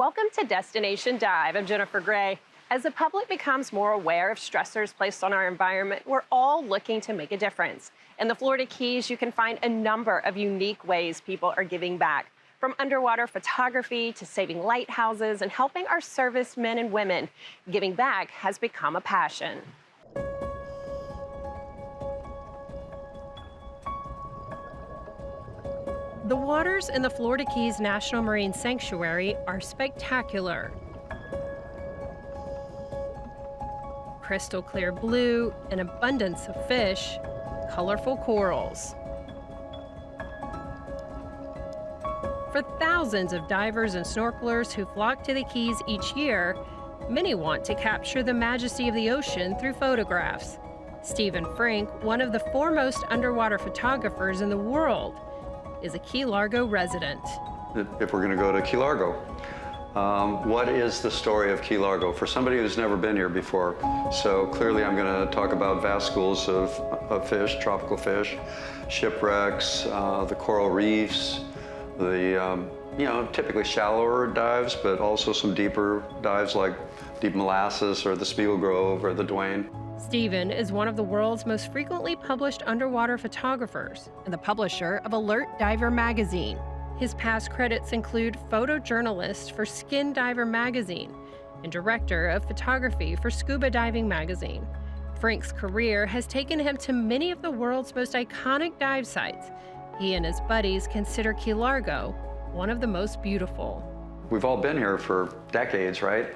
Welcome to Destination Dive. I'm Jennifer Gray. As the public becomes more aware of stressors placed on our environment, we're all looking to make a difference. In the Florida Keys, you can find a number of unique ways people are giving back, from underwater photography to saving lighthouses and helping our servicemen and women. Giving back has become a passion. The waters in the Florida Keys National Marine Sanctuary are spectacular. Crystal clear blue, an abundance of fish, colorful corals. For thousands of divers and snorkelers who flock to the Keys each year, many want to capture the majesty of the ocean through photographs. Stephen Frank, one of the foremost underwater photographers in the world, is a Key Largo resident. If we're going to go to Key Largo, what is the story of Key Largo for somebody who's never been here before? So clearly I'm going to talk about vast schools of fish, tropical fish, shipwrecks, the coral reefs, the typically shallower dives, but also some deeper dives like Deep Molasses or the Spiegel Grove or the Duane. Stephen is one of the world's most frequently published underwater photographers and the publisher of Alert Diver magazine. His past credits include photojournalist for Skin Diver magazine and director of photography for Scuba Diving magazine. Frank's career has taken him to many of the world's most iconic dive sites. He and his buddies consider Key Largo one of the most beautiful. We've all been here for decades, right?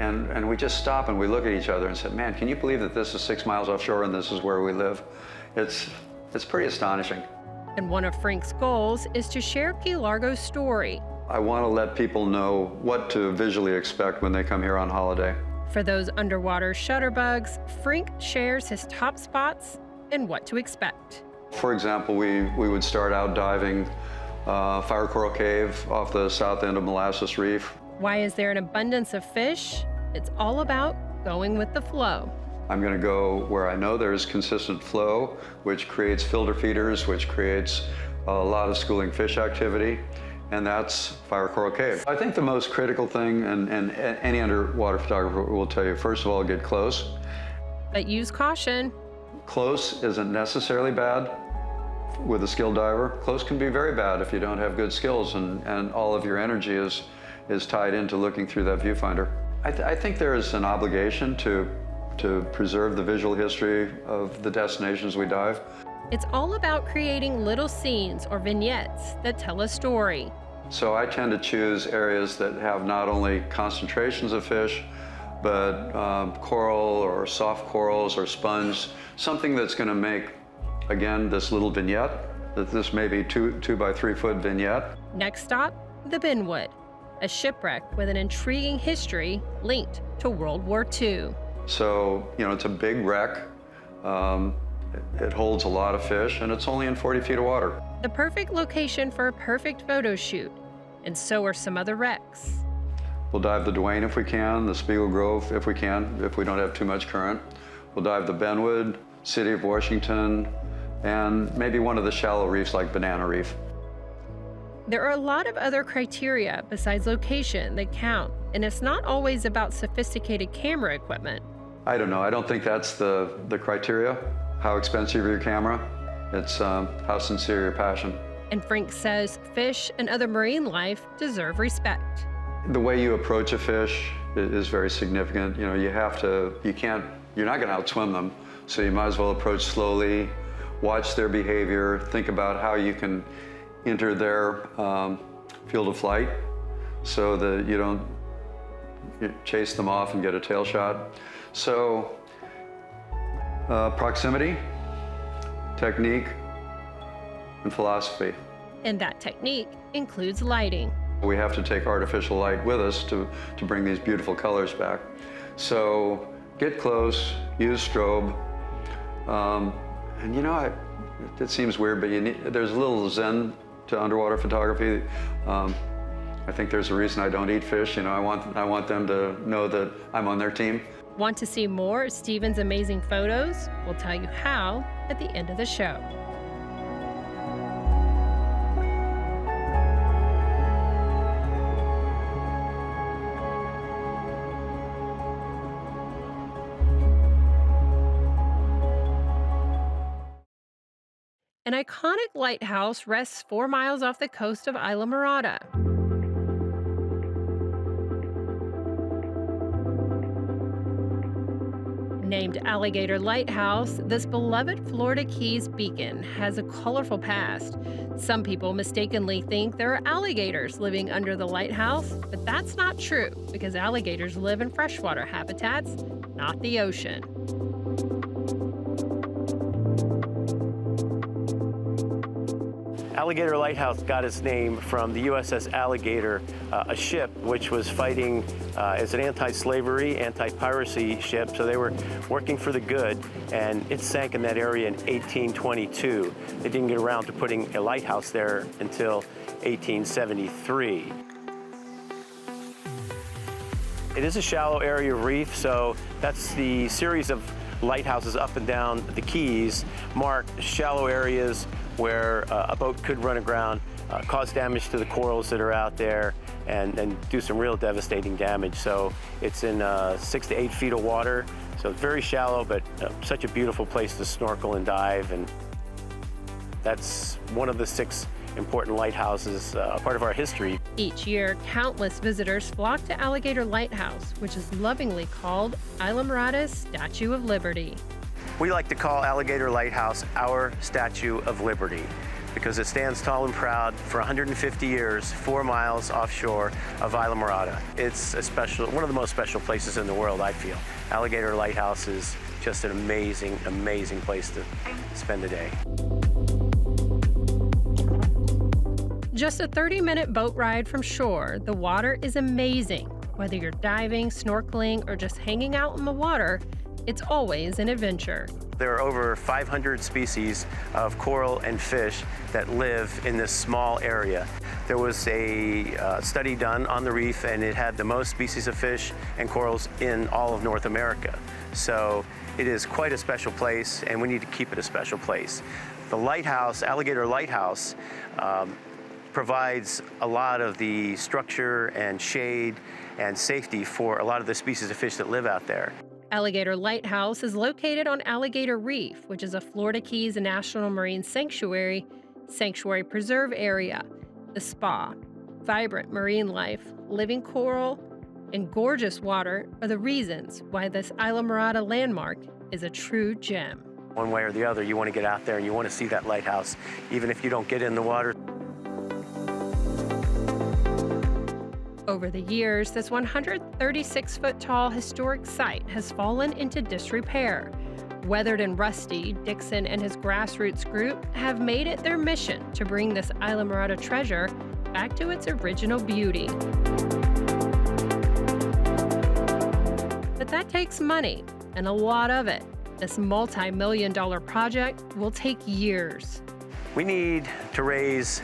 And we just stop and we look at each other and say, man, can you believe that this is 6 miles offshore and this is where we live? It's pretty astonishing. And one of Frank's goals is to share Key Largo's story. I want to let people know what to visually expect when they come here on holiday. For those underwater shutterbugs, Frank shares his top spots and what to expect. For example, we would start out diving Fire Coral Cave off the south end of Molasses Reef. Why is there an abundance of fish? It's all about going with the flow. I'm going to go where I know there's consistent flow, which creates filter feeders, which creates a lot of schooling fish activity, and that's Fire Coral Cave. I think the most critical thing, and any underwater photographer will tell you, first of all, get close. But use caution. Close isn't necessarily bad with a skilled diver. Close can be very bad if you don't have good skills and all of your energy is tied into looking through that viewfinder. I think there is an obligation to preserve the visual history of the destinations we dive. It's all about creating little scenes or vignettes that tell a story. So I tend to choose areas that have not only concentrations of fish, but coral or soft corals or sponge, something that's going to make, again, this little vignette, that this may be 2 by 3 foot vignette. Next stop, the Benwood, a shipwreck with an intriguing history linked to World War II. So, it's a big wreck. It holds a lot of fish, and it's only in 40 feet of water. The perfect location for a perfect photo shoot, and so are some other wrecks. We'll dive the Duane if we can, the Spiegel Grove if we can, if we don't have too much current. We'll dive the Benwood, City of Washington, and maybe one of the shallow reefs like Banana Reef. There are a lot of other criteria besides location that count, and it's not always about sophisticated camera equipment. I don't know. I don't think that's the criteria. How expensive your camera? It's how sincere your passion. And Frank says fish and other marine life deserve respect. The way you approach a fish is very significant. You're not going to outswim them, so you might as well approach slowly, watch their behavior, think about how you can enter their field of flight so that you don't chase them off and get a tail shot. So proximity, technique, and philosophy. And that technique includes lighting. We have to take artificial light with us to bring these beautiful colors back. So get close, use strobe, and it seems weird, but there's a little zen to underwater photography. I think there's a reason I don't eat fish. I want them to know that I'm on their team. Want to see more of Stephen's amazing photos? We'll tell you how at the end of the show. An iconic lighthouse rests 4 miles off the coast of Islamorada. Named Alligator Lighthouse, this beloved Florida Keys beacon has a colorful past. Some people mistakenly think there are alligators living under the lighthouse, but that's not true because alligators live in freshwater habitats, not the ocean. Alligator Lighthouse got its name from the USS Alligator, a ship which was fighting as an anti-slavery, anti-piracy ship. So they were working for the good, and it sank in that area in 1822. They didn't get around to putting a lighthouse there until 1873. It is a shallow area of reef, so that's the series of lighthouses up and down the Keys mark shallow areas where a boat could run aground, cause damage to the corals that are out there, and do some real devastating damage. So it's in 6 to 8 feet of water, so it's very shallow, but such a beautiful place to snorkel and dive. And that's one of the 6 important lighthouses, a part of our history. Each year, countless visitors flock to Alligator Lighthouse, which is lovingly called Islamorada's Statue of Liberty. We like to call Alligator Lighthouse our Statue of Liberty because it stands tall and proud for 150 years, 4 miles offshore of Islamorada. It's one of the most special places in the world, I feel. Alligator Lighthouse is just an amazing, amazing place to spend the day. Just a 30-minute boat ride from shore, the water is amazing. Whether you're diving, snorkeling, or just hanging out in the water, it's always an adventure. There are over 500 species of coral and fish that live in this small area. There was a study done on the reef, and it had the most species of fish and corals in all of North America. So it is quite a special place, and we need to keep it a special place. The lighthouse, Alligator Lighthouse, provides a lot of the structure and shade and safety for a lot of the species of fish that live out there. Alligator Lighthouse is located on Alligator Reef, which is a Florida Keys National Marine Sanctuary preserve area. The spa, vibrant marine life, living coral, and gorgeous water are the reasons why this Islamorada landmark is a true gem. One way or the other, you want to get out there and you want to see that lighthouse, even if you don't get in the water. Over the years, this 136-foot-tall historic site has fallen into disrepair. Weathered and rusty, Dixon and his grassroots group have made it their mission to bring this Islamorada treasure back to its original beauty. But that takes money, and a lot of it. This multi-million-dollar project will take years. We need to raise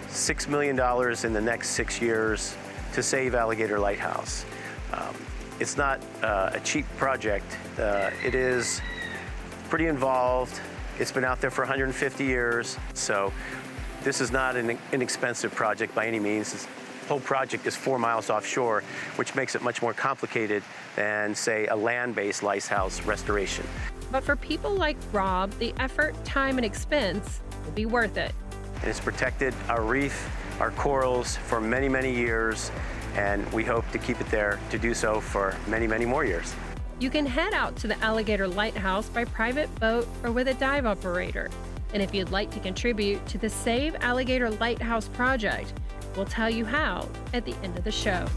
$6 million in the next 6 years to save Alligator Lighthouse. It's not a cheap project. It is pretty involved. It's been out there for 150 years, so this is not an inexpensive project by any means. This whole project is 4 miles offshore, which makes it much more complicated than, say, a land-based lighthouse restoration. But for people like Rob, the effort, time, and expense will be worth it. And it's protected our reef, our corals for many, many years, and we hope to keep it there to do so for many, many more years. You can head out to the Alligator Lighthouse by private boat or with a dive operator. And if you'd like to contribute to the Save Alligator Lighthouse project, we'll tell you how at the end of the show.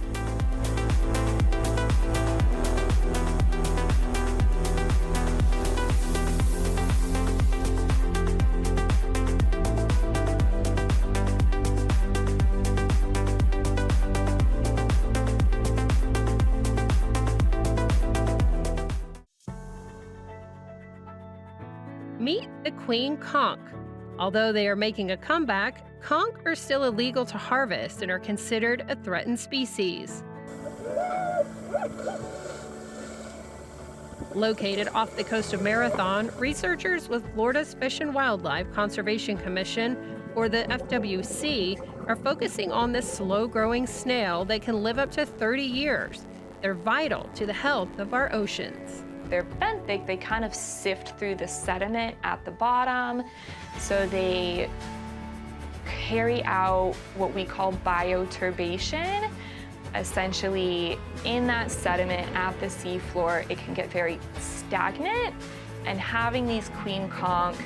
Meet the queen conch. Although they are making a comeback, conch are still illegal to harvest and are considered a threatened species. Located off the coast of Marathon, researchers with Florida's Fish and Wildlife Conservation Commission, or the FWC, are focusing on this slow-growing snail that can live up to 30 years. They're vital to the health of our oceans. they're benthic, they kind of sift through the sediment at the bottom. So they carry out what we call bioturbation. Essentially, in that sediment at the seafloor, it can get very stagnant, and having these queen conch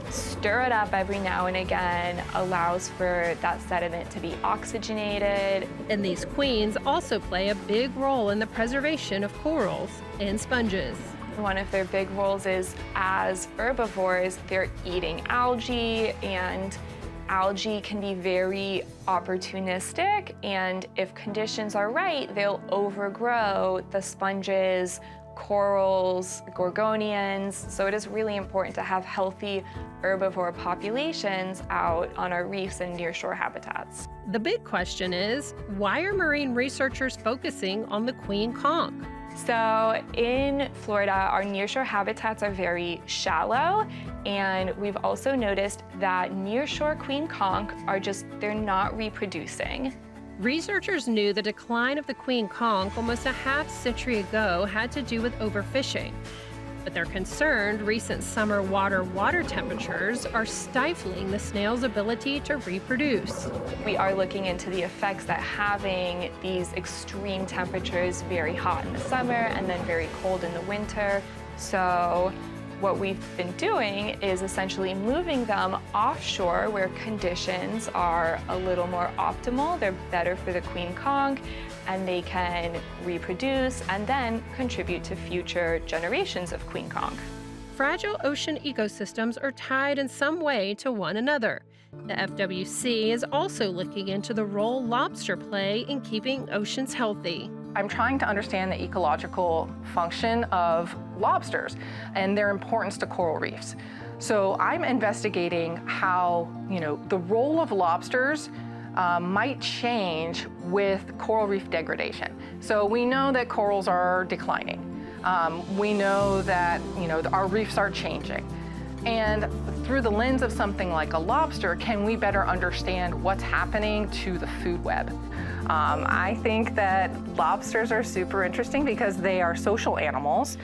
stir it up every now and again allows for that sediment to be oxygenated. And these queens also play a big role in the preservation of corals and sponges. One of their big roles is, as herbivores, they're eating algae, and algae can be very opportunistic, and if conditions are right, they'll overgrow the sponges, corals, gorgonians. So it is really important to have healthy herbivore populations out on our reefs and nearshore habitats. The big question is, why are marine researchers focusing on the queen conch? So in Florida, our nearshore habitats are very shallow, and we've also noticed that nearshore queen conch they're not reproducing. Researchers knew the decline of the queen conch almost a half-century ago had to do with overfishing. But they're concerned recent summer water temperatures are stifling the snail's ability to reproduce. We are looking into the effects that having these extreme temperatures, very hot in the summer and then very cold in the winter. So what we've been doing is essentially moving them offshore where conditions are a little more optimal. They're better for the queen conch, and they can reproduce and then contribute to future generations of queen conch. Fragile ocean ecosystems are tied in some way to one another. The FWC is also looking into the role lobster play in keeping oceans healthy. I'm trying to understand the ecological function of lobsters and their importance to coral reefs. So I'm investigating how, the role of lobsters might change with coral reef degradation. So we know that corals are declining. We know that, our reefs are changing. And through the lens of something like a lobster, can we better understand what's happening to the food web? I think that lobsters are super interesting because they are social animals.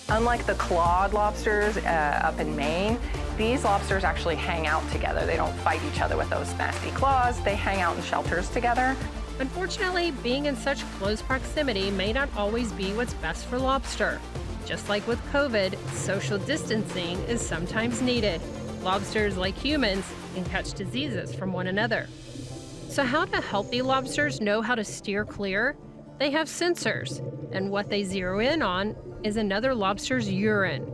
Unlike the clawed lobsters up in Maine, these lobsters actually hang out together. They don't fight each other with those nasty claws. They hang out in shelters together. Unfortunately, being in such close proximity may not always be what's best for lobster. Just like with COVID, social distancing is sometimes needed. Lobsters, like humans, can catch diseases from one another. So how do healthy lobsters know how to steer clear? They have sensors, and what they zero in on is another lobster's urine.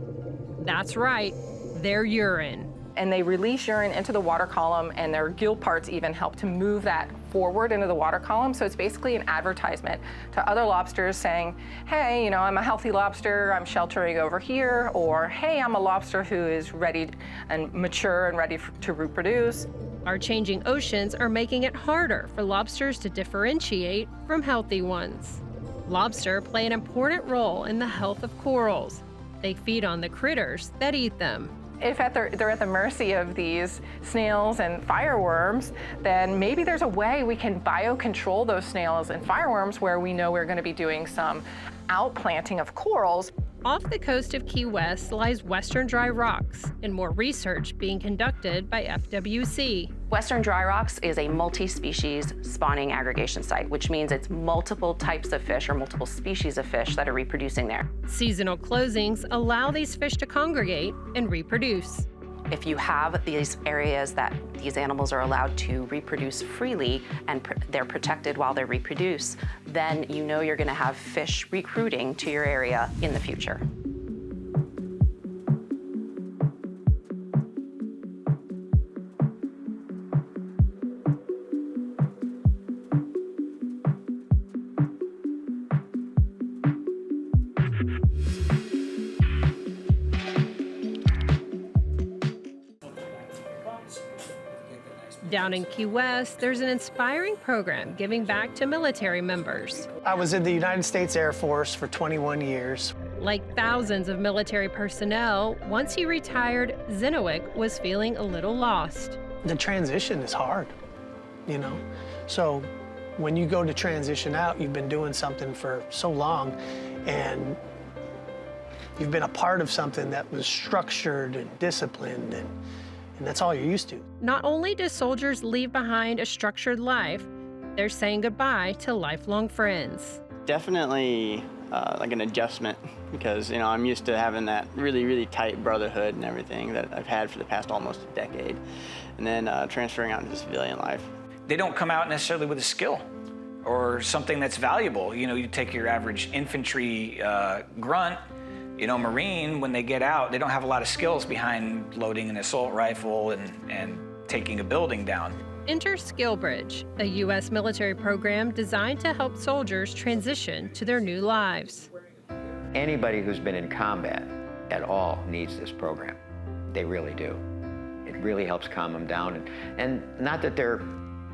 That's right, their urine. And they release urine into the water column, and their gill parts even help to move that forward into the water column. So it's basically an advertisement to other lobsters saying, hey, I'm a healthy lobster, I'm sheltering over here, or hey, I'm a lobster who is ready and mature and ready to reproduce. Our changing oceans are making it harder for lobsters to differentiate from healthy ones. Lobster play an important role in the health of corals. They feed on the critters that eat them. If they're at the mercy of these snails and fireworms, then maybe there's a way we can biocontrol those snails and fireworms where we know we're going to be doing some outplanting of corals. Off the coast of Key West lies Western Dry Rocks, and more research being conducted by FWC. Western Dry Rocks is a multi-species spawning aggregation site, which means it's multiple types of fish or multiple species of fish that are reproducing there. Seasonal closings allow these fish to congregate and reproduce. If you have these areas that these animals are allowed to reproduce freely and they're protected while they reproduce, then you're going to have fish recruiting to your area in the future. Down in Key West, there's an inspiring program giving back to military members. I was in the United States Air Force for 21 years. Like thousands of military personnel, once he retired, Zenowick was feeling a little lost. The transition is hard, So when you go to transition out, you've been doing something for so long, and You've been a part of something that was structured and disciplined, and that's all you're used to. Not only do soldiers leave behind a structured life, they're saying goodbye to lifelong friends. Definitely like an adjustment, because I'm used to having that really, really tight brotherhood and everything that I've had for the past almost a decade, and then transferring out into civilian life. They don't come out necessarily with a skill or something that's valuable. You take your average infantry grunt, Marine, when they get out, they don't have a lot of skills behind loading an assault rifle and taking a building down. Enter SkillBridge, a U.S. military program designed to help soldiers transition to their new lives. Anybody who's been in combat at all needs this program. They really do. It really helps calm them down. And not that they're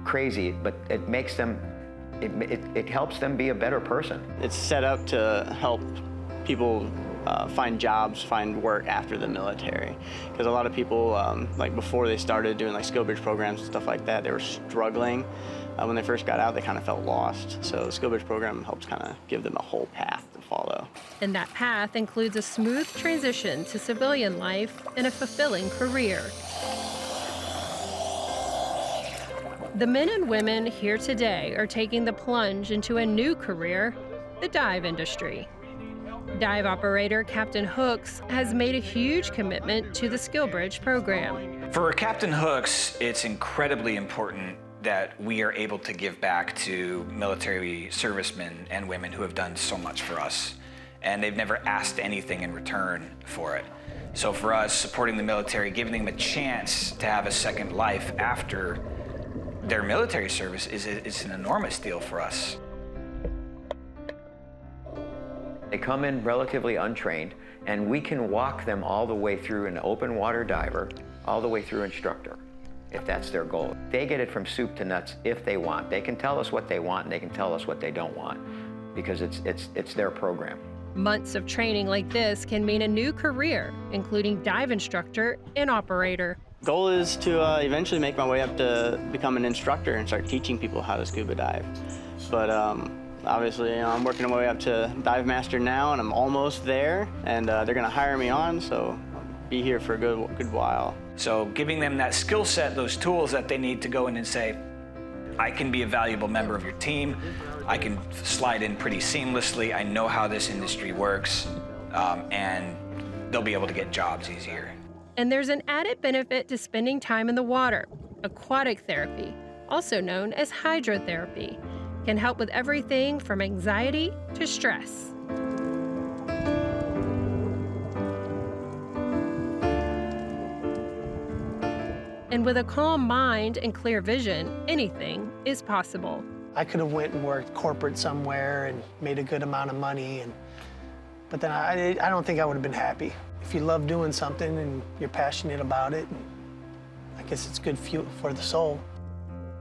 crazy, but it makes them, it helps them be a better person. It's set up to help people find jobs, find work after the military. Because a lot of people, like before they started doing like SkillBridge programs and stuff like that, they were struggling. When they first got out, they kind of felt lost. So the SkillBridge program helps kind of give them a whole path to follow. And that path includes a smooth transition to civilian life and a fulfilling career. The men and women here today are taking the plunge into a new career, the dive industry. Dive operator Captain Hooks has made a huge commitment to the SkillBridge program. For Captain Hooks, it's incredibly important that we are able to give back to military servicemen and women who have done so much for us. And they've never asked anything in return for it. So for us, supporting the military, giving them a chance to have a second life after their military service is an enormous deal for us. They come in relatively untrained, and we can walk them all the way through an open water diver, all the way through instructor, if that's their goal. They get it from soup to nuts if they want. They can tell us what they want, and they can tell us what they don't want, because it's their program. Months of training like this can mean a new career, including dive instructor and operator. Goal is to eventually make my way up to become an instructor and start teaching people how to scuba dive. But obviously, I'm working my way up to dive master now, and I'm almost there, and they're going to hire me on, so I'll be here for a good while. So giving them that skill set, those tools that they need to go in and say, I can be a valuable member of your team, I can slide in pretty seamlessly, I know how this industry works, and they'll be able to get jobs easier. And there's an added benefit to spending time in the water. Aquatic therapy, also known as hydrotherapy, can help with everything from anxiety to stress. And with a calm mind and clear vision, anything is possible. I could have went and worked corporate somewhere and made a good amount of money, but then I don't think I would have been happy. If you love doing something and you're passionate about it, I guess it's good fuel for the soul.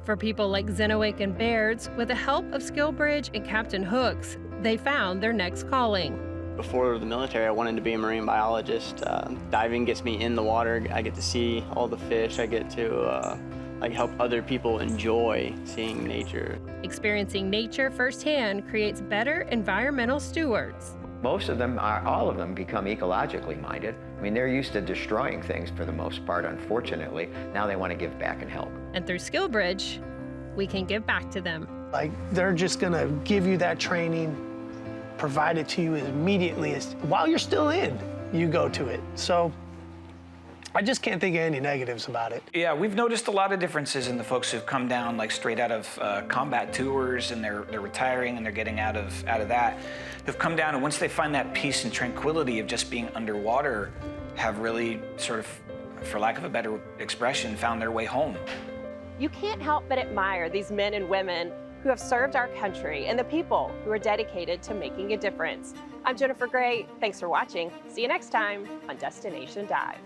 For people like Zenowick and Bairds, with the help of SkillBridge and Captain Hooks, they found their next calling. Before the military, I wanted to be a marine biologist. Diving gets me in the water. I get to see all the fish. I get to help other people enjoy seeing nature. Experiencing nature firsthand creates better environmental stewards. Most of them, all of them, become ecologically minded. I mean, they're used to destroying things for the most part, unfortunately. Now they want to give back and help. And through SkillBridge, we can give back to them. Like, they're just gonna give you that training, provide it to you as immediately as, while you're still in, you go to it. So I just can't think of any negatives about it. Yeah, we've noticed a lot of differences in the folks who've come down like straight out of combat tours, and they're retiring and they're getting out of that. Who've come down, and once they find that peace and tranquility of just being underwater, have really sort of, for lack of a better expression, found their way home. You can't help but admire these men and women who have served our country and the people who are dedicated to making a difference. I'm Jennifer Gray. Thanks for watching. See you next time on Destination Dive.